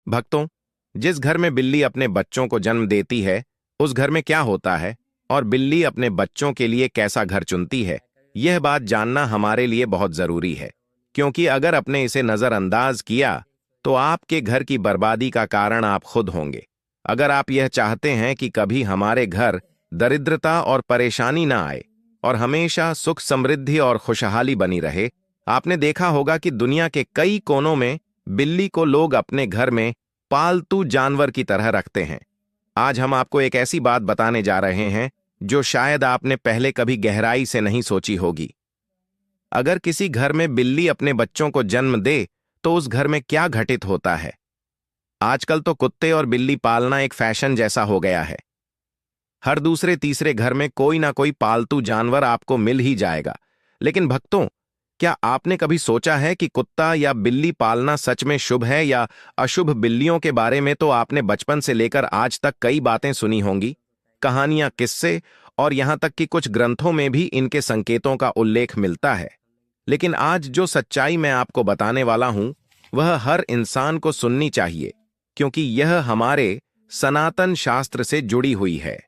भक्तों, जिस घर में बिल्ली अपने बच्चों को जन्म देती है, उस घर में क्या होता है और बिल्ली अपने बच्चों के लिए कैसा घर चुनती है, यह बात जानना हमारे लिए बहुत जरूरी है। क्योंकि अगर आपने इसे नजरअंदाज किया, तो आपके घर की बर्बादी का कारण आप खुद होंगे। अगर आप यह चाहते हैं कि कभी हमारे घर दरिद्रता और परेशानी ना आए और हमेशा सुख समृद्धि और खुशहाली बनी रहे, आपने देखा होगा कि दुनिया के कई कोनों में बिल्ली को लोग अपने घर में पालतू जानवर की तरह रखते हैं। आज हम आपको एक ऐसी बात बताने जा रहे हैं जो शायद आपने पहले कभी गहराई से नहीं सोची होगी। अगर किसी घर में बिल्ली अपने बच्चों को जन्म दे, तो उस घर में क्या घटित होता है। आजकल तो कुत्ते और बिल्ली पालना एक फैशन जैसा हो गया है। हर दूसरे तीसरे घर में कोई ना कोई पालतू जानवर आपको मिल ही जाएगा। लेकिन भक्तों, क्या आपने कभी सोचा है कि कुत्ता या बिल्ली पालना सच में शुभ है या अशुभ। बिल्लियों के बारे में तो आपने बचपन से लेकर आज तक कई बातें सुनी होंगी, कहानियां, किस्से, और यहां तक कि कुछ ग्रंथों में भी इनके संकेतों का उल्लेख मिलता है। लेकिन आज जो सच्चाई मैं आपको बताने वाला हूं, वह हर इंसान को सुननी चाहिए, क्योंकि यह हमारे सनातन शास्त्र से जुड़ी हुई है।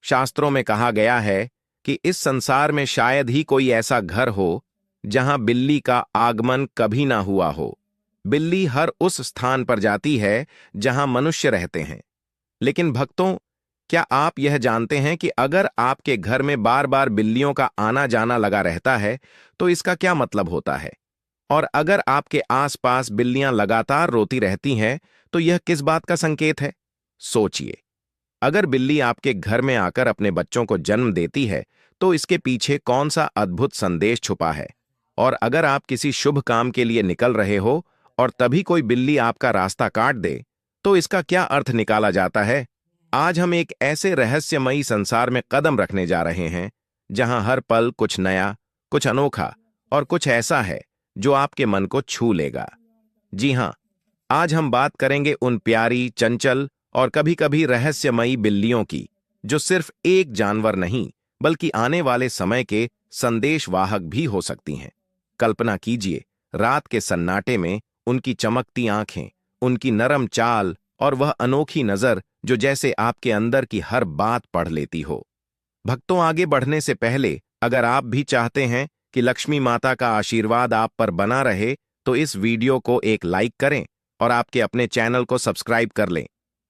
शास्त्रों में कहा गया है कि इस संसार में शायद ही कोई ऐसा घर हो जहां बिल्ली का आगमन कभी ना हुआ हो। बिल्ली हर उस स्थान पर जाती है जहां मनुष्य रहते हैं। लेकिन भक्तों, क्या आप यह जानते हैं कि अगर आपके घर में बार बार बिल्लियों का आना जाना लगा रहता है, तो इसका क्या मतलब होता है। और अगर आपके आसपास बिल्लियां लगातार रोती रहती हैं, तो यह किस बात का संकेत है। सोचिए, अगर बिल्ली आपके घर में आकर अपने बच्चों को जन्म देती है, तो इसके पीछे कौन सा अद्भुत संदेश छुपा है। और अगर आप किसी शुभ काम के लिए निकल रहे हो और तभी कोई बिल्ली आपका रास्ता काट दे, तो इसका क्या अर्थ निकाला जाता है। आज हम एक ऐसे रहस्यमयी संसार में कदम रखने जा रहे हैं जहां हर पल कुछ नया, कुछ अनोखा और कुछ ऐसा है जो आपके मन को छू लेगा। जी हां, आज हम बात करेंगे उन प्यारी, चंचल और कभी कभी रहस्यमयी बिल्लियों की, जो सिर्फ एक जानवर नहीं बल्कि आने वाले समय के संदेशवाहक भी हो सकती हैं। कल्पना कीजिए, रात के सन्नाटे में उनकी चमकती आंखें, उनकी नरम चाल और वह अनोखी नजर जो जैसे आपके अंदर की हर बात पढ़ लेती हो। भक्तों, आगे बढ़ने से पहले अगर आप भी चाहते हैं कि लक्ष्मी माता का आशीर्वाद आप पर बना रहे, तो इस वीडियो को एक लाइक करें और आपके अपने चैनल को सब्सक्राइब कर लें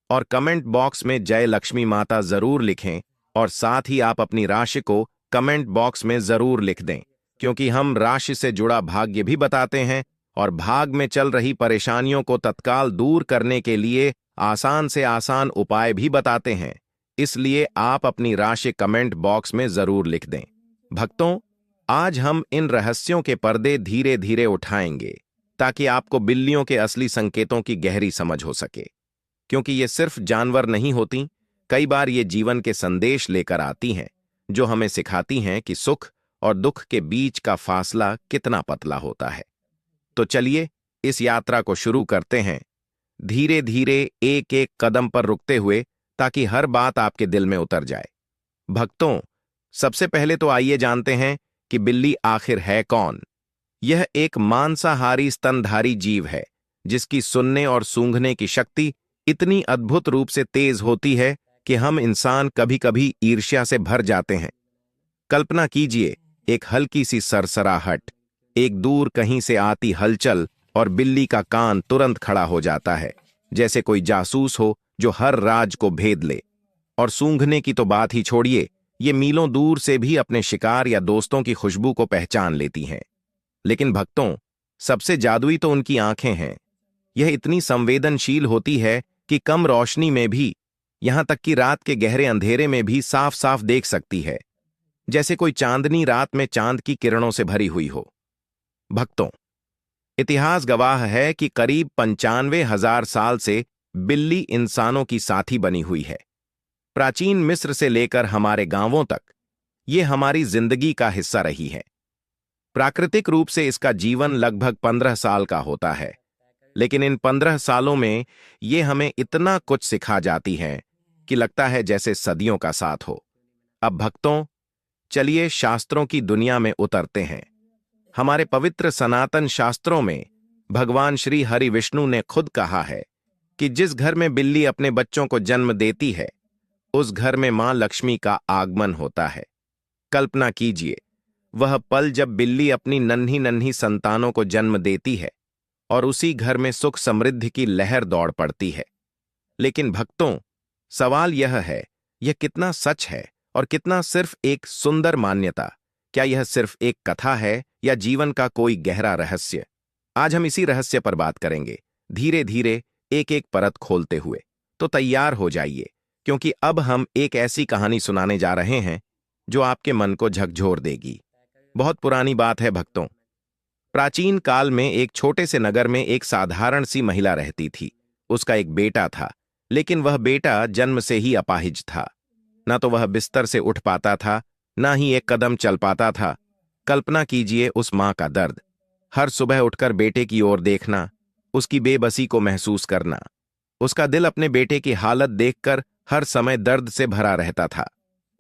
और कमेंट बॉक्स में जय लक्ष्मी माता जरूर लिखें। और साथ ही आप अपनी राशि को कमेंट बॉक्स में जरूर लिख दें, क्योंकि हम राशि से जुड़ा भाग्य भी बताते हैं और भाग में चल रही परेशानियों को तत्काल दूर करने के लिए आसान से आसान उपाय भी बताते हैं। इसलिए आप अपनी राशि कमेंट बॉक्स में जरूर लिख दें। भक्तों, आज हम इन रहस्यों के पर्दे धीरे धीरे उठाएंगे, ताकि आपको बिल्लियों के असली संकेतों की गहरी समझ हो सके। क्योंकि ये सिर्फ जानवर नहीं होती, कई बार ये जीवन के संदेश लेकर आती हैं, जो हमें सिखाती हैं कि सुख और दुख के बीच का फासला कितना पतला होता है। तो चलिए इस यात्रा को शुरू करते हैं, धीरे धीरे एक एक कदम पर रुकते हुए, ताकि हर बात आपके दिल में उतर जाए। भक्तों, सबसे पहले तो आइए जानते हैं कि बिल्ली आखिर है कौन। यह एक मांसाहारी स्तनधारी जीव है, जिसकी सुनने और सूंघने की शक्ति इतनी अद्भुत रूप से तेज होती है कि हम इंसान कभी कभी ईर्ष्या से भर जाते हैं। कल्पना कीजिए, एक हल्की सी सरसराहट, एक दूर कहीं से आती हलचल, और बिल्ली का कान तुरंत खड़ा हो जाता है, जैसे कोई जासूस हो जो हर राज को भेद ले। और सूंघने की तो बात ही छोड़िए, ये मीलों दूर से भी अपने शिकार या दोस्तों की खुशबू को पहचान लेती हैं। लेकिन भक्तों, सबसे जादुई तो उनकी आंखें हैं। यह इतनी संवेदनशील होती है कि कम रोशनी में भी, यहां तक कि रात के गहरे अंधेरे में भी साफ साफ देख सकती है, जैसे कोई चांदनी रात में चांद की किरणों से भरी हुई हो। भक्तों, इतिहास गवाह है कि करीब 95,000 साल से बिल्ली इंसानों की साथी बनी हुई है। प्राचीन मिस्र से लेकर हमारे गांवों तक ये हमारी जिंदगी का हिस्सा रही है। प्राकृतिक रूप से इसका जीवन लगभग 15 साल का होता है, लेकिन इन 15 सालों में ये हमें इतना कुछ सिखा जाती है कि लगता है जैसे सदियों का साथ हो। अब भक्तों, चलिए शास्त्रों की दुनिया में उतरते हैं। हमारे पवित्र सनातन शास्त्रों में भगवान श्री हरि विष्णु ने खुद कहा है कि जिस घर में बिल्ली अपने बच्चों को जन्म देती है, उस घर में मां लक्ष्मी का आगमन होता है। कल्पना कीजिए, वह पल जब बिल्ली अपनी नन्ही नन्ही संतानों को जन्म देती है और उसी घर में सुख समृद्धि की लहर दौड़ पड़ती है। लेकिन भक्तों, सवाल यह है, यह कितना सच है और कितना सिर्फ एक सुंदर मान्यता? क्या यह सिर्फ एक कथा है या जीवन का कोई गहरा रहस्य? आज हम इसी रहस्य पर बात करेंगे, धीरे धीरे, एक एक परत खोलते हुए। तो तैयार हो जाइए, क्योंकि अब हम एक ऐसी कहानी सुनाने जा रहे हैं जो आपके मन को झकझोर देगी। बहुत पुरानी बात है भक्तों। प्राचीन काल में एक छोटे से नगर में एक साधारण सी महिला रहती थी। उसका एक बेटा था, लेकिन वह बेटा जन्म से ही अपाहिज था। ना तो वह बिस्तर से उठ पाता था, ना ही एक कदम चल पाता था। कल्पना कीजिए उस मां का दर्द। हर सुबह उठकर बेटे की ओर देखना, उसकी बेबसी को महसूस करना। उसका दिल अपने बेटे की हालत देखकर हर समय दर्द से भरा रहता था।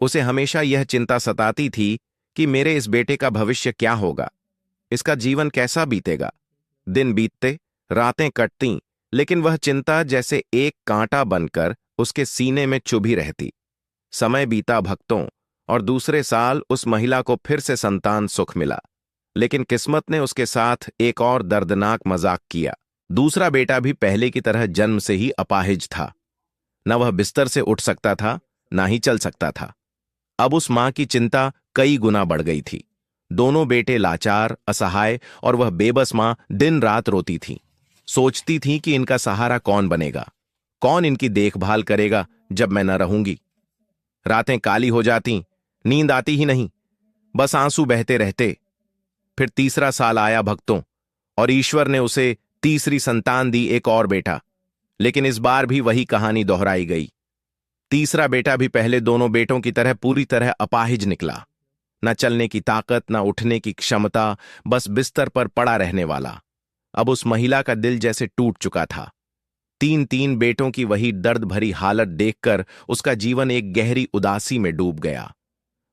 उसे हमेशा यह चिंता सताती थी कि मेरे इस बेटे का भविष्य क्या होगा, इसका जीवन कैसा बीतेगा। दिन बीतते, रातें कटतीं, लेकिन वह चिंता जैसे एक कांटा बनकर उसके सीने में चुभी रहती। समय बीता भक्तों, और दूसरे साल उस महिला को फिर से संतान सुख मिला। लेकिन किस्मत ने उसके साथ एक और दर्दनाक मजाक किया। दूसरा बेटा भी पहले की तरह जन्म से ही अपाहिज था। न वह बिस्तर से उठ सकता था, ना ही चल सकता था। अब उस मां की चिंता कई गुना बढ़ गई थी। दोनों बेटे लाचार, असहाय, और वह बेबस मां दिन रात रोती थी। सोचती थी कि इनका सहारा कौन बनेगा, कौन इनकी देखभाल करेगा जब मैं न रहूंगी। रातें काली हो जाती, नींद आती ही नहीं, बस आंसू बहते रहते। फिर तीसरा साल आया भक्तों, और ईश्वर ने उसे तीसरी संतान दी, एक और बेटा। लेकिन इस बार भी वही कहानी दोहराई गई। तीसरा बेटा भी पहले दोनों बेटों की तरह पूरी तरह अपाहिज निकला। न चलने की ताकत, न उठने की क्षमता, बस बिस्तर पर पड़ा रहने वाला। अब उस महिला का दिल जैसे टूट चुका था। तीन तीन बेटों की वही दर्द भरी हालत देखकर उसका जीवन एक गहरी उदासी में डूब गया।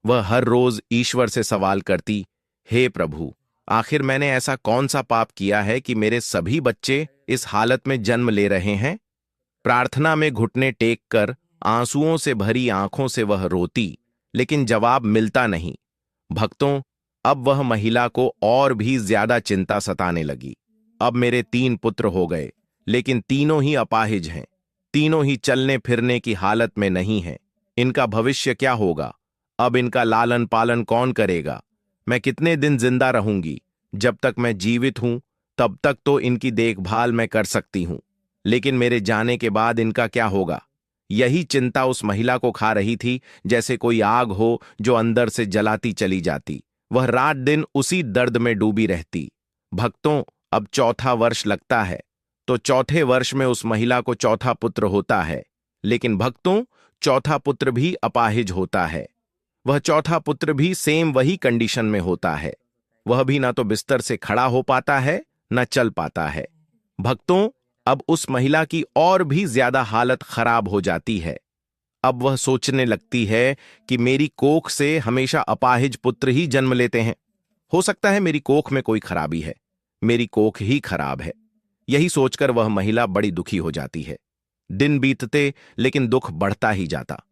वह हर रोज ईश्वर से सवाल करती, हे प्रभु, आखिर मैंने ऐसा कौन सा पाप किया है कि मेरे सभी बच्चे इस हालत में जन्म ले रहे हैं? प्रार्थना में घुटने टेक कर आंसुओं से भरी आंखों से वह रोती, लेकिन जवाब मिलता नहीं। भक्तों, अब वह महिला को और भी ज्यादा चिंता सताने लगी। अब मेरे 3 पुत्र हो गए, लेकिन तीनों ही अपाहिज हैं। तीनों ही चलने फिरने की हालत में नहीं हैं। इनका भविष्य क्या होगा? अब इनका लालन पालन कौन करेगा? मैं कितने दिन जिंदा रहूंगी? जब तक मैं जीवित हूं, तब तक तो इनकी देखभाल मैं कर सकती हूं, लेकिन मेरे जाने के बाद इनका क्या होगा? यही चिंता उस महिला को खा रही थी, जैसे कोई आग हो जो अंदर से जलाती चली जाती। वह रात दिन उसी दर्द में डूबी रहती। भक्तों, अब चौथा वर्ष लगता है, तो चौथे वर्ष में उस महिला को चौथा पुत्र होता है। लेकिन भक्तों, चौथा पुत्र भी अपाहिज होता है। वह चौथा पुत्र भी सेम वही कंडीशन में होता है। वह भी ना तो बिस्तर से खड़ा हो पाता है, ना चल पाता है। भक्तों, अब उस महिला की और भी ज्यादा हालत खराब हो जाती है। अब वह सोचने लगती है कि मेरी कोख से हमेशा अपाहिज पुत्र ही जन्म लेते हैं। हो सकता है मेरी कोख में कोई खराबी है, मेरी कोख ही खराब है। यही सोचकर वह महिला बड़ी दुखी हो जाती है। दिन बीतते, लेकिन दुख बढ़ता ही जाता।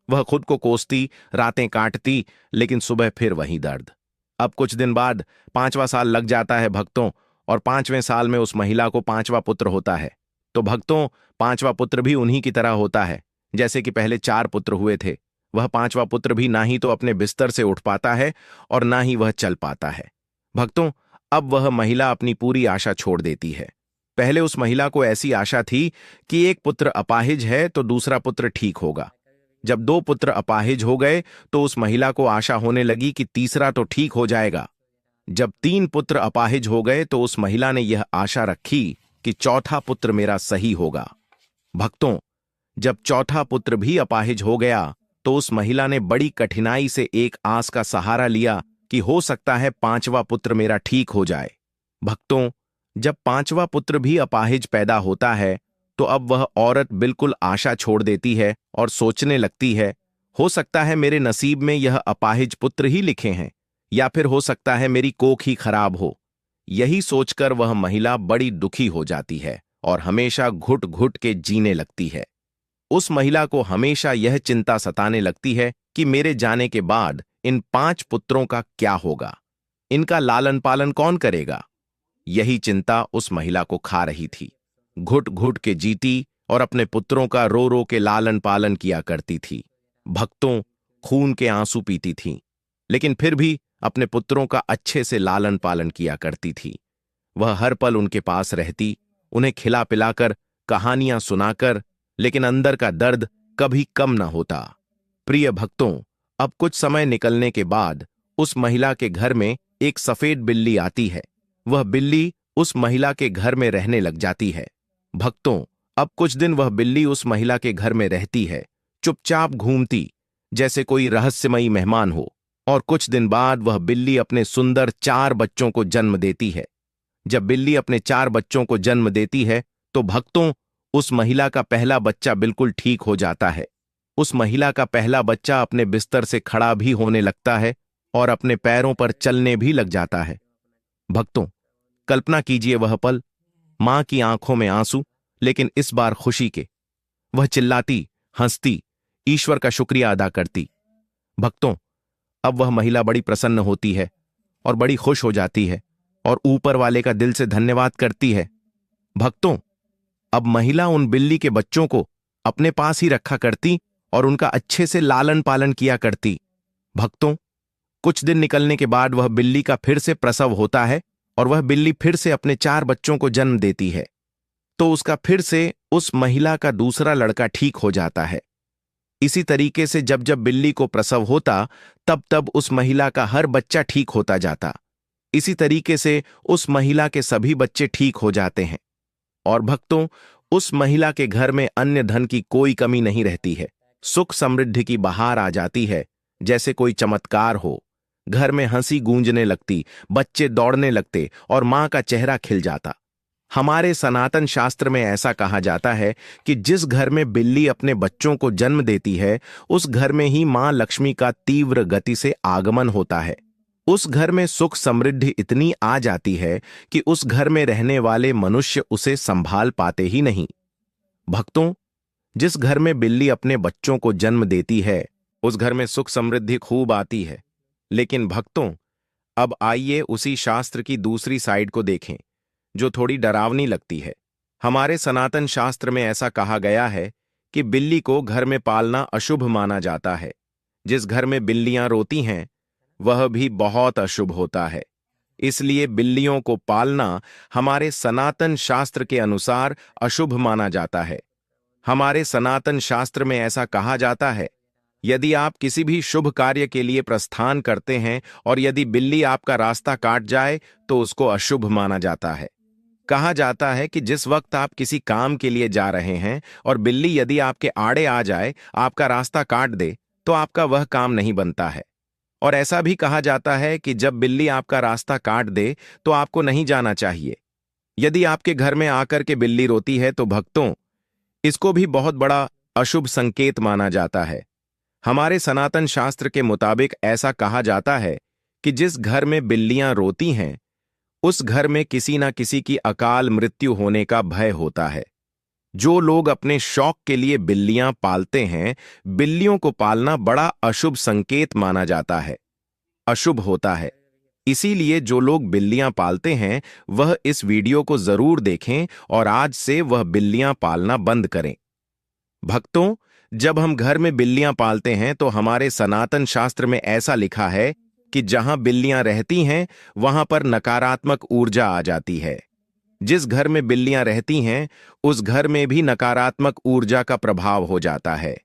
वह खुद को कोसती, रातें काटती, लेकिन सुबह फिर वही दर्द। अब कुछ दिन बाद 5वां साल लग जाता है भक्तों, और 5वें साल में उस महिला को 5वां पुत्र होता है। तो भक्तों, 5वां पुत्र भी उन्हीं की तरह होता है जैसे कि पहले 4 पुत्र हुए थे। वह 5वां पुत्र भी ना ही तो अपने बिस्तर से उठ पाता है और ना ही वह चल पाता है। भक्तों, अब वह महिला अपनी पूरी आशा छोड़ देती है। पहले उस महिला को ऐसी आशा थी कि एक पुत्र अपाहिज है तो दूसरा पुत्र ठीक होगा। जब 2 पुत्र अपाहिज हो गए तो उस महिला को आशा होने लगी कि तीसरा तो ठीक हो जाएगा। जब 3 पुत्र अपाहिज हो गए तो उस महिला ने यह आशा रखी कि चौथा पुत्र मेरा सही होगा। भक्तों, जब चौथा पुत्र भी अपाहिज हो गया तो उस महिला ने बड़ी कठिनाई से एक आस का सहारा लिया कि हो सकता है 5वां पुत्र मेरा ठीक हो जाए। भक्तों, जब 5वां पुत्र भी अपाहिज पैदा होता है तो अब वह औरत बिल्कुल आशा छोड़ देती है और सोचने लगती है, हो सकता है मेरे नसीब में यह अपाहिज पुत्र ही लिखे हैं, या फिर हो सकता है मेरी कोख ही खराब हो। यही सोचकर वह महिला बड़ी दुखी हो जाती है और हमेशा घुट घुट के जीने लगती है। उस महिला को हमेशा यह चिंता सताने लगती है कि मेरे जाने के बाद इन 5 पुत्रों का क्या होगा, इनका लालन पालन कौन करेगा। यही चिंता उस महिला को खा रही थी। घुट घुट के जीती और अपने पुत्रों का रो रो के लालन पालन किया करती थी। भक्तों, खून के आंसू पीती थी, लेकिन फिर भी अपने पुत्रों का अच्छे से लालन पालन किया करती थी। वह हर पल उनके पास रहती, उन्हें खिला पिलाकर, कहानियां सुनाकर, लेकिन अंदर का दर्द कभी कम न होता। प्रिय भक्तों, अब कुछ समय निकलने के बाद उस महिला के घर में एक सफेद बिल्ली आती है। वह बिल्ली उस महिला के घर में रहने लग जाती है। भक्तों, अब कुछ दिन वह बिल्ली उस महिला के घर में रहती है, चुपचाप घूमती, जैसे कोई रहस्यमयी मेहमान हो। और कुछ दिन बाद वह बिल्ली अपने सुंदर 4 बच्चों को जन्म देती है। जब बिल्ली अपने 4 बच्चों को जन्म देती है तो भक्तों, उस महिला का पहला बच्चा बिल्कुल ठीक हो जाता है। उस महिला का पहला बच्चा अपने बिस्तर से खड़ा भी होने लगता है और अपने पैरों पर चलने भी लग जाता है। भक्तों, कल्पना कीजिए वह पल, मां की आंखों में आंसू, लेकिन इस बार खुशी के। वह चिल्लाती, हंसती, ईश्वर का शुक्रिया अदा करती। भक्तों, अब वह महिला बड़ी प्रसन्न होती है और बड़ी खुश हो जाती है और ऊपर वाले का दिल से धन्यवाद करती है। भक्तों, अब महिला उन बिल्ली के बच्चों को अपने पास ही रखा करती और उनका अच्छे से लालन पालन किया करती। भक्तों, कुछ दिन निकलने के बाद वह बिल्ली का फिर से प्रसव होता है और वह बिल्ली फिर से अपने 4 बच्चों को जन्म देती है। तो उसका फिर से उस महिला का दूसरा लड़का ठीक हो जाता है। इसी तरीके से जब जब बिल्ली को प्रसव होता, तब तब उस महिला का हर बच्चा ठीक होता जाता। इसी तरीके से उस महिला के सभी बच्चे ठीक हो जाते हैं। और भक्तों, उस महिला के घर में अन्य धन की कोई कमी नहीं रहती है। सुख समृद्धि की बहार आ जाती है, जैसे कोई चमत्कार हो। घर में हंसी गूंजने लगती, बच्चे दौड़ने लगते और मां का चेहरा खिल जाता। हमारे सनातन शास्त्र में ऐसा कहा जाता है कि जिस घर में बिल्ली अपने बच्चों को जन्म देती है, उस घर में ही मां लक्ष्मी का तीव्र गति से आगमन होता है। उस घर में सुख समृद्धि इतनी आ जाती है कि उस घर में रहने वाले मनुष्य उसे संभाल पाते ही नहीं। भक्तों, जिस घर में बिल्ली अपने बच्चों को जन्म देती है, उस घर में सुख समृद्धि खूब आती है। लेकिन भक्तों, अब आइए उसी शास्त्र की दूसरी साइड को देखें, जो थोड़ी डरावनी लगती है। हमारे सनातन शास्त्र में ऐसा कहा गया है कि बिल्ली को घर में पालना अशुभ माना जाता है। जिस घर में बिल्लियां रोती हैं, वह भी बहुत अशुभ होता है। इसलिए बिल्लियों को पालना हमारे सनातन शास्त्र के अनुसार अशुभ माना जाता है। हमारे सनातन शास्त्र में ऐसा कहा जाता है, यदि आप किसी भी शुभ कार्य के लिए प्रस्थान करते हैं और यदि बिल्ली आपका रास्ता काट जाए तो उसको अशुभ माना जाता है। कहा जाता है कि जिस वक्त आप किसी काम के लिए जा रहे हैं और बिल्ली यदि आपके आड़े आ जाए, आपका रास्ता काट दे, तो आपका वह काम नहीं बनता है। और ऐसा भी कहा जाता है कि जब बिल्ली आपका रास्ता काट दे तो आपको नहीं जाना चाहिए। यदि आपके घर में आकर के बिल्ली रोती है तो भक्तों, इसको भी बहुत बड़ा अशुभ संकेत माना जाता है। हमारे सनातन शास्त्र के मुताबिक ऐसा कहा जाता है कि जिस घर में बिल्लियां रोती हैं, उस घर में किसी न किसी की अकाल मृत्यु होने का भय होता है। जो लोग अपने शौक के लिए बिल्लियां पालते हैं, बिल्लियों को पालना बड़ा अशुभ संकेत माना जाता है, अशुभ होता है। इसीलिए जो लोग बिल्लियां पालते हैं, वह इस वीडियो को जरूर देखें और आज से वह बिल्लियां पालना बंद करें। भक्तों, जब हम घर में बिल्लियां पालते हैं तो हमारे सनातन शास्त्र में ऐसा लिखा है कि जहां बिल्लियां रहती हैं, वहां पर नकारात्मक ऊर्जा आ जाती है। जिस घर में बिल्लियां रहती हैं, उस घर में भी नकारात्मक ऊर्जा का प्रभाव हो जाता है।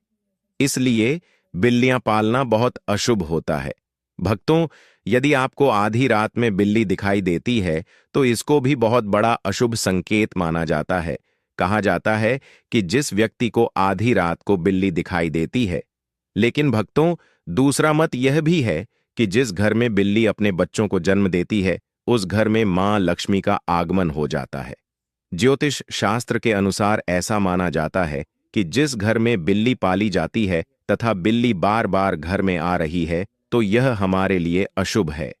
इसलिए बिल्लियां पालना बहुत अशुभ होता है। भक्तों, यदि आपको आधी रात में बिल्ली दिखाई देती है तो इसको भी बहुत बड़ा अशुभ संकेत माना जाता है। कहा जाता है कि जिस व्यक्ति को आधी रात को बिल्ली दिखाई देती है, लेकिन भक्तों, दूसरा मत यह भी है कि जिस घर में बिल्ली अपने बच्चों को जन्म देती है, उस घर में मां लक्ष्मी का आगमन हो जाता है। ज्योतिष शास्त्र के अनुसार ऐसा माना जाता है कि जिस घर में बिल्ली पाली जाती है तथा बिल्ली बार बार घर में आ रही है, तो यह हमारे लिए अशुभ है।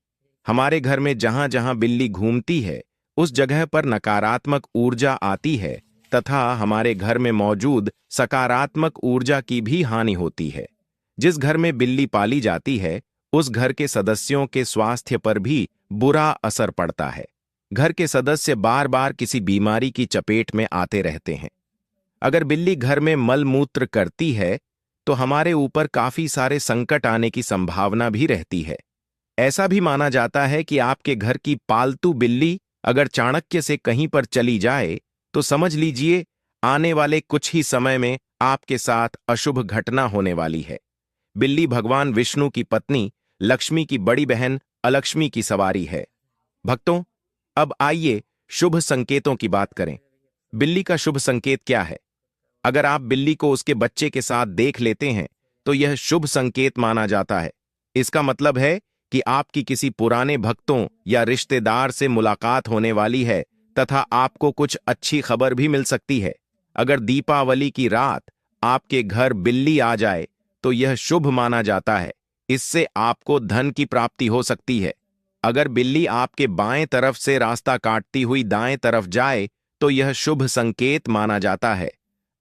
हमारे घर में जहां जहां बिल्ली घूमती है, उस जगह पर नकारात्मक ऊर्जा आती है तथा हमारे घर में मौजूद सकारात्मक ऊर्जा की भी हानि होती है। जिस घर में बिल्ली पाली जाती है उस घर के सदस्यों के स्वास्थ्य पर भी बुरा असर पड़ता है। घर के सदस्य बार बार किसी बीमारी की चपेट में आते रहते हैं। अगर बिल्ली घर में मल मूत्र करती है तो हमारे ऊपर काफी सारे संकट आने की संभावना भी रहती है। ऐसा भी माना जाता है कि आपके घर की पालतू बिल्ली अगर चाणक्य से कहीं पर चली जाए तो समझ लीजिए आने वाले कुछ ही समय में आपके साथ अशुभ घटना होने वाली है। बिल्ली भगवान विष्णु की पत्नी लक्ष्मी की बड़ी बहन अलक्ष्मी की सवारी है। भक्तों, अब आइए शुभ संकेतों की बात करें। बिल्ली का शुभ संकेत क्या है? अगर आप बिल्ली को उसके बच्चे के साथ देख लेते हैं तो यह शुभ संकेत माना जाता है। इसका मतलब है कि आपकी किसी पुराने भक्तों या रिश्तेदार से मुलाकात होने वाली है तथा आपको कुछ अच्छी खबर भी मिल सकती है। अगर दीपावली की रात आपके घर बिल्ली आ जाए तो यह शुभ माना जाता है। इससे आपको धन की प्राप्ति हो सकती है। अगर बिल्ली आपके बाएं तरफ से रास्ता काटती हुई दाएं तरफ जाए तो यह शुभ संकेत माना जाता है।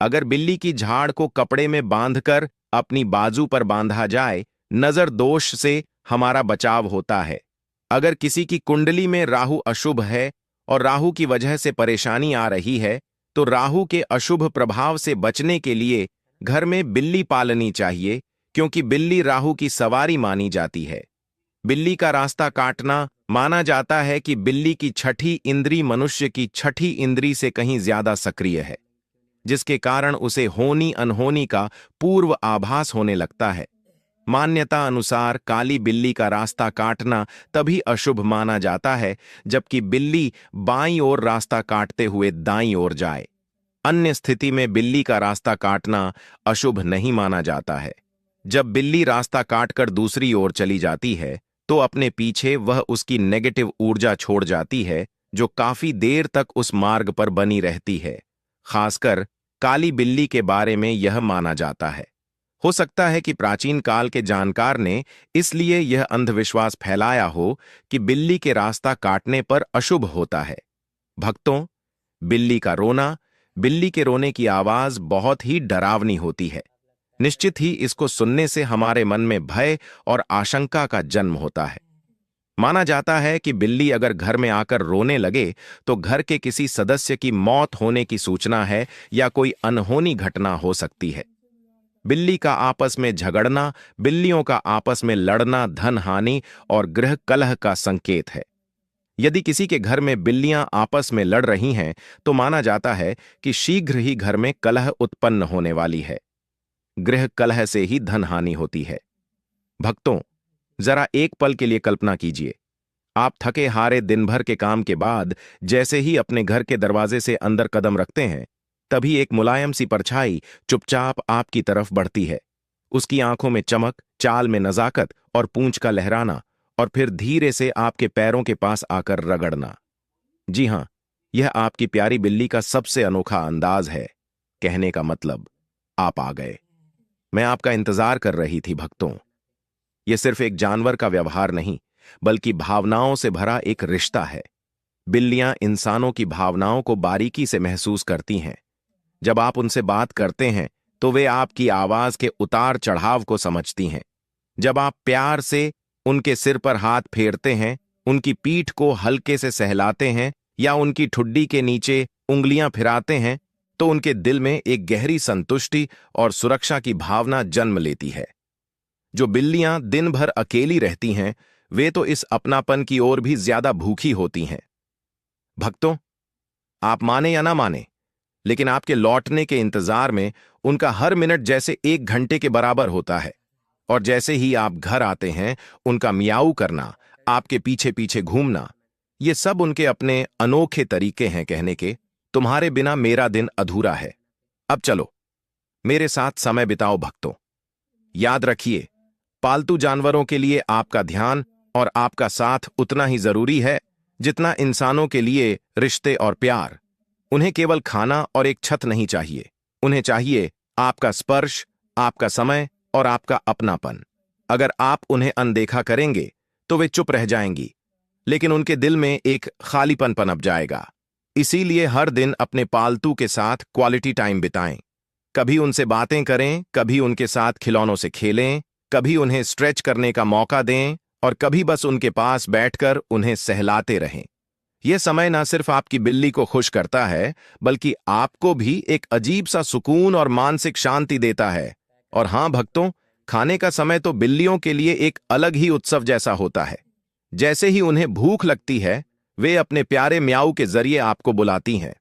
अगर बिल्ली की झाड़ को कपड़े में बांधकर अपनी बाजू पर बांधा जाए, नजर दोष से हमारा बचाव होता है। अगर किसी की कुंडली में राहु अशुभ है और राहु की वजह से परेशानी आ रही है तो राहु के अशुभ प्रभाव से बचने के लिए घर में बिल्ली पालनी चाहिए, क्योंकि बिल्ली राहु की सवारी मानी जाती है। बिल्ली का रास्ता काटना माना जाता है कि बिल्ली की छठी इंद्री मनुष्य की छठी इंद्री से कहीं ज्यादा सक्रिय है, जिसके कारण उसे होनी अनहोनी का पूर्व आभास होने लगता है। मान्यता अनुसार काली बिल्ली का रास्ता काटना तभी अशुभ माना जाता है जबकि बिल्ली बाईं ओर रास्ता काटते हुए दाईं ओर जाए। अन्य स्थिति में बिल्ली का रास्ता काटना अशुभ नहीं माना जाता है। जब बिल्ली रास्ता काटकर दूसरी ओर चली जाती है तो अपने पीछे वह उसकी नेगेटिव ऊर्जा छोड़ जाती है जो काफी देर तक उस मार्ग पर बनी रहती है। खासकर काली बिल्ली के बारे में यह माना जाता है। हो सकता है कि प्राचीन काल के जानकार ने इसलिए यह अंधविश्वास फैलाया हो कि बिल्ली के रास्ता काटने पर अशुभ होता है। भक्तों, बिल्ली का रोना, बिल्ली के रोने की आवाज बहुत ही डरावनी होती है। निश्चित ही इसको सुनने से हमारे मन में भय और आशंका का जन्म होता है। माना जाता है कि बिल्ली अगर घर में आकर रोने लगे तो घर के किसी सदस्य की मौत होने की सूचना है या कोई अनहोनी घटना हो सकती है। बिल्ली का आपस में झगड़ना, बिल्लियों का आपस में लड़ना धन हानि और गृह कलह का संकेत है। यदि किसी के घर में बिल्लियां आपस में लड़ रही हैं तो माना जाता है कि शीघ्र ही घर में कलह उत्पन्न होने वाली है। गृह कलह से ही धन हानि होती है। भक्तों, जरा एक पल के लिए कल्पना कीजिए, आप थके हारे दिन भर के काम के बाद जैसे ही अपने घर के दरवाजे से अंदर कदम रखते हैं तभी एक मुलायम सी परछाई चुपचाप आपकी तरफ बढ़ती है। उसकी आंखों में चमक, चाल में नजाकत और पूंछ का लहराना, और फिर धीरे से आपके पैरों के पास आकर रगड़ना। जी हां, यह आपकी प्यारी बिल्ली का सबसे अनोखा अंदाज है। कहने का मतलब, आप आ गए, मैं आपका इंतजार कर रही थी। भक्तों, यह सिर्फ एक जानवर का व्यवहार नहीं बल्कि भावनाओं से भरा एक रिश्ता है। बिल्लियां इंसानों की भावनाओं को बारीकी से महसूस करती हैं। जब आप उनसे बात करते हैं तो वे आपकी आवाज के उतार चढ़ाव को समझती हैं। जब आप प्यार से उनके सिर पर हाथ फेरते हैं, उनकी पीठ को हल्के से सहलाते हैं या उनकी ठुड्डी के नीचे उंगलियां फिराते हैं तो उनके दिल में एक गहरी संतुष्टि और सुरक्षा की भावना जन्म लेती है। जो बिल्लियां दिन भर अकेली रहती हैं वे तो इस अपनापन की ओर भी ज्यादा भूखी होती हैं। भक्तों, आप माने या ना माने, लेकिन आपके लौटने के इंतजार में उनका हर मिनट जैसे 1 घंटे के बराबर होता है। और जैसे ही आप घर आते हैं उनका मियाऊ करना, आपके पीछे पीछे घूमना, ये सब उनके अपने अनोखे तरीके हैं कहने के, तुम्हारे बिना मेरा दिन अधूरा है। अब चलो मेरे साथ समय बिताओ। भक्तों, याद रखिए, पालतू जानवरों के लिए आपका ध्यान और आपका साथ उतना ही जरूरी है जितना इंसानों के लिए रिश्ते और प्यार। उन्हें केवल खाना और एक छत नहीं चाहिए, उन्हें चाहिए आपका स्पर्श, आपका समय और आपका अपनापन। अगर आप उन्हें अनदेखा करेंगे तो वे चुप रह जाएंगी। लेकिन उनके दिल में एक खालीपन पनप जाएगा। इसीलिए हर दिन अपने पालतू के साथ क्वालिटी टाइम बिताएं। कभी उनसे बातें करें, कभी उनके साथ खिलौनों से खेलें, कभी उन्हें स्ट्रेच करने का मौका दें और कभी बस उनके पास बैठकर उन्हें सहलाते रहें। यह समय ना सिर्फ आपकी बिल्ली को खुश करता है, बल्कि आपको भी एक अजीब सा सुकून और मानसिक शांति देता है। और हां भक्तों, खाने का समय तो बिल्लियों के लिए एक अलग ही उत्सव जैसा होता है। जैसे ही उन्हें भूख लगती है, वे अपने प्यारे म्याऊ के जरिए आपको बुलाती हैं।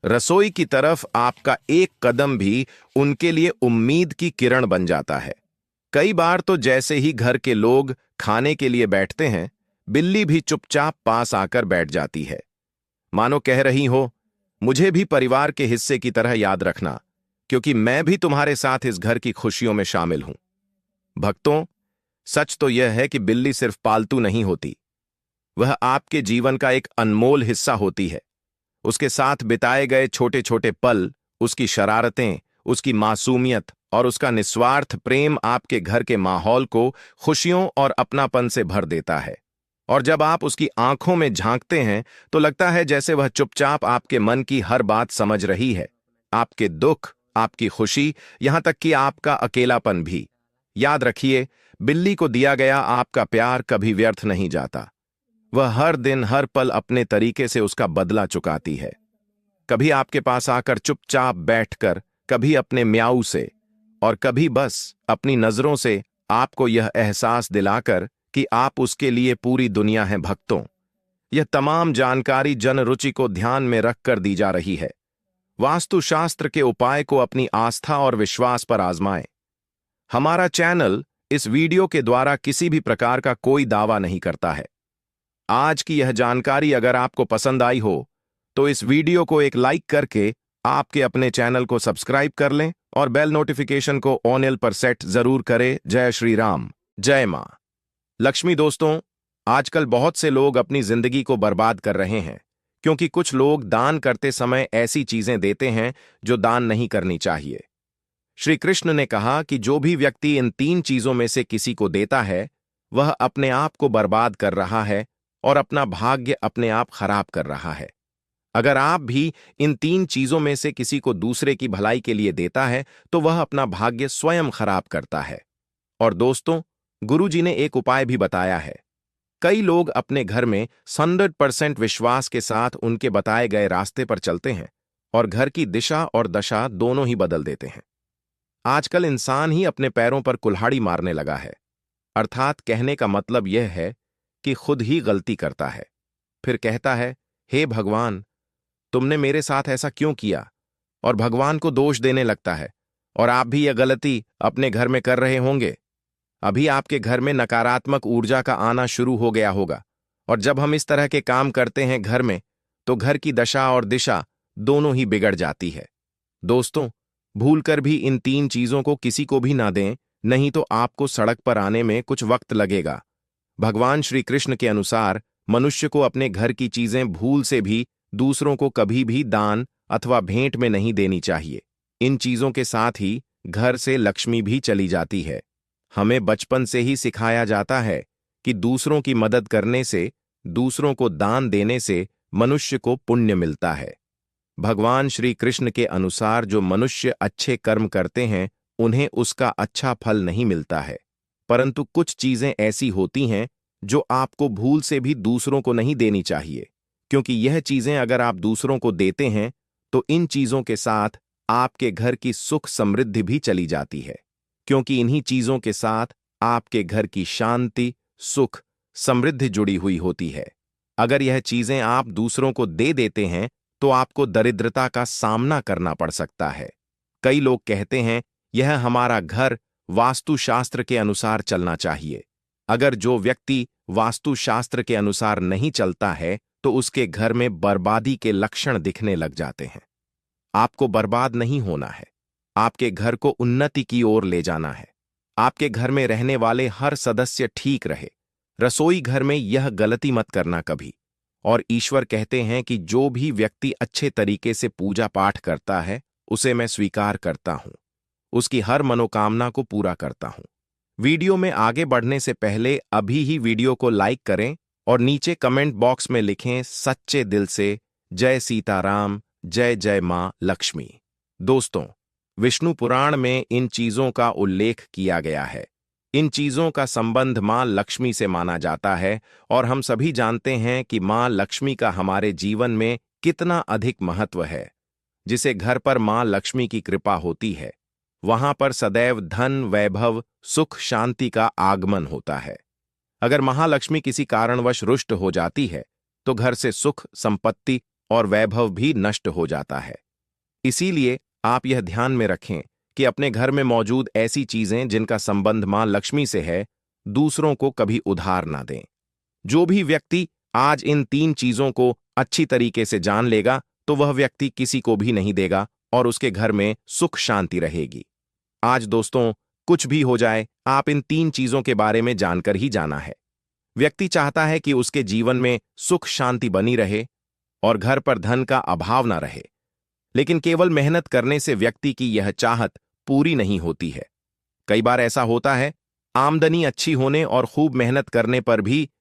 रसोई की तरफ आपका एक कदम भी उनके लिए उम्मीद की किरण बन जाता है। कई बार तो जैसे ही घर के लोग खाने के लिए बैठते हैं, बिल्ली भी चुपचाप पास आकर बैठ जाती है, मानो कह रही हो, मुझे भी परिवार के हिस्से की तरह याद रखना, क्योंकि मैं भी तुम्हारे साथ इस घर की खुशियों में शामिल हूं। भक्तों, सच तो यह है कि बिल्ली सिर्फ पालतू नहीं होती, वह आपके जीवन का एक अनमोल हिस्सा होती है। उसके साथ बिताए गए छोटे छोटे पल, उसकी शरारतें, उसकी मासूमियत और उसका निस्वार्थ प्रेम आपके घर के माहौल को खुशियों और अपनापन से भर देता है। और जब आप उसकी आंखों में झांकते हैं, तो लगता है जैसे वह चुपचाप आपके मन की हर बात समझ रही है, आपके दुख, आपकी खुशी, यहां तक कि आपका अकेलापन भी। याद रखिए, बिल्ली को दिया गया आपका प्यार कभी व्यर्थ नहीं जाता। वह हर दिन हर पल अपने तरीके से उसका बदला चुकाती है। कभी आपके पास आकर चुपचाप बैठकर, कभी अपने म्याऊ से, और कभी बस अपनी नजरों से आपको यह एहसास दिलाकर कि आप उसके लिए पूरी दुनिया हैं। भक्तों, यह तमाम जानकारी जन रुचि को ध्यान में रखकर दी जा रही है। वास्तुशास्त्र के उपाय को अपनी आस्था और विश्वास पर आजमाएं। हमारा चैनल इस वीडियो के द्वारा किसी भी प्रकार का कोई दावा नहीं करता है। आज की यह जानकारी अगर आपको पसंद आई हो, तो इस वीडियो को एक लाइक करके आपके अपने चैनल को सब्सक्राइब कर लें और बेल नोटिफिकेशन को ऑन पर सेट जरूर करें। जय श्री राम, जय मां लक्ष्मी। दोस्तों, आजकल बहुत से लोग अपनी जिंदगी को बर्बाद कर रहे हैं, क्योंकि कुछ लोग दान करते समय ऐसी चीजें देते हैं जो दान नहीं करनी चाहिए। श्री कृष्ण ने कहा कि जो भी व्यक्ति इन 3 चीजों में से किसी को देता है, वह अपने आप को बर्बाद कर रहा है और अपना भाग्य अपने आप खराब कर रहा है। अगर आप भी इन 3 चीजों में से किसी को दूसरे की भलाई के लिए देता है, तो वह अपना भाग्य स्वयं खराब करता है। और दोस्तों, गुरुजी ने एक उपाय भी बताया है। कई लोग अपने घर में 100% विश्वास के साथ उनके बताए गए रास्ते पर चलते हैं और घर की दिशा और दशा दोनों ही बदल देते हैं। आजकल इंसान ही अपने पैरों पर कुल्हाड़ी मारने लगा है। अर्थात कहने का मतलब यह है कि खुद ही गलती करता है, फिर कहता है, हे भगवान, तुमने मेरे साथ ऐसा क्यों किया, और भगवान को दोष देने लगता है। और आप भी यह गलती अपने घर में कर रहे होंगे। अभी आपके घर में नकारात्मक ऊर्जा का आना शुरू हो गया होगा, और जब हम इस तरह के काम करते हैं घर में, तो घर की दशा और दिशा दोनों ही बिगड़ जाती है। दोस्तों, भूलकर भी इन 3 चीजों को किसी को भी ना दें, नहीं तो आपको सड़क पर आने में कुछ वक्त लगेगा। भगवान श्री कृष्ण के अनुसार मनुष्य को अपने घर की चीजें भूल से भी दूसरों को कभी भी दान अथवा भेंट में नहीं देनी चाहिए। इन चीजों के साथ ही घर से लक्ष्मी भी चली जाती है। हमें बचपन से ही सिखाया जाता है कि दूसरों की मदद करने से, दूसरों को दान देने से मनुष्य को पुण्य मिलता है। भगवान श्री कृष्ण के अनुसार जो मनुष्य अच्छे कर्म करते हैं, उन्हें उसका अच्छा फल नहीं मिलता है, परंतु कुछ चीजें ऐसी होती हैं जो आपको भूल से भी दूसरों को नहीं देनी चाहिए, क्योंकि यह चीजें अगर आप दूसरों को देते हैं, तो इन चीजों के साथ आपके घर की सुख समृद्धि भी चली जाती है, क्योंकि इन्हीं चीजों के साथ आपके घर की शांति, सुख, समृद्धि जुड़ी हुई होती है। अगर यह चीजें आप दूसरों को दे देते हैं, तो आपको दरिद्रता का सामना करना पड़ सकता है। कई लोग कहते हैं, यह हमारा घर वास्तुशास्त्र के अनुसार चलना चाहिए। अगर जो व्यक्ति वास्तुशास्त्र के अनुसार नहीं चलता है, तो उसके घर में बर्बादी के लक्षण दिखने लग जाते हैं। आपको बर्बाद नहीं होना है, आपके घर को उन्नति की ओर ले जाना है। आपके घर में रहने वाले हर सदस्य ठीक रहे। रसोई घर में यह गलती मत करना कभी। और ईश्वर कहते हैं कि जो भी व्यक्ति अच्छे तरीके से पूजा पाठ करता है, उसे मैं स्वीकार करता हूं, उसकी हर मनोकामना को पूरा करता हूं। वीडियो में आगे बढ़ने से पहले अभी ही वीडियो को लाइक करें और नीचे कमेंट बॉक्स में लिखें सच्चे दिल से जय सीताराम, जय जय मां लक्ष्मी। दोस्तों, विष्णु पुराण में इन चीजों का उल्लेख किया गया है। इन चीजों का संबंध मां लक्ष्मी से माना जाता है और हम सभी जानते हैं कि मां लक्ष्मी का हमारे जीवन में कितना अधिक महत्व है। जिसे घर पर मां लक्ष्मी की कृपा होती है, वहां पर सदैव धन, वैभव, सुख, शांति का आगमन होता है। अगर महालक्ष्मी किसी कारणवश रुष्ट हो जाती है तो घर से सुख, संपत्ति और वैभव भी नष्ट हो जाता है। इसीलिए आप यह ध्यान में रखें कि अपने घर में मौजूद ऐसी चीजें जिनका संबंध मां लक्ष्मी से है, दूसरों को कभी उधार ना दें। जो भी व्यक्ति आज इन 3 चीजों को अच्छी तरीके से जान लेगा तो वह व्यक्ति किसी को भी नहीं देगा और उसके घर में सुख शांति रहेगी। आज दोस्तों, कुछ भी हो जाए, आप इन 3 चीजों के बारे में जानकर ही जाना है। व्यक्ति चाहता है कि उसके जीवन में सुख शांति बनी रहे और घर पर धन का अभाव ना रहे, लेकिन केवल मेहनत करने से व्यक्ति की यह चाहत पूरी नहीं होती है। कई बार ऐसा होता है, आमदनी अच्छी होने और खूब मेहनत करने पर भी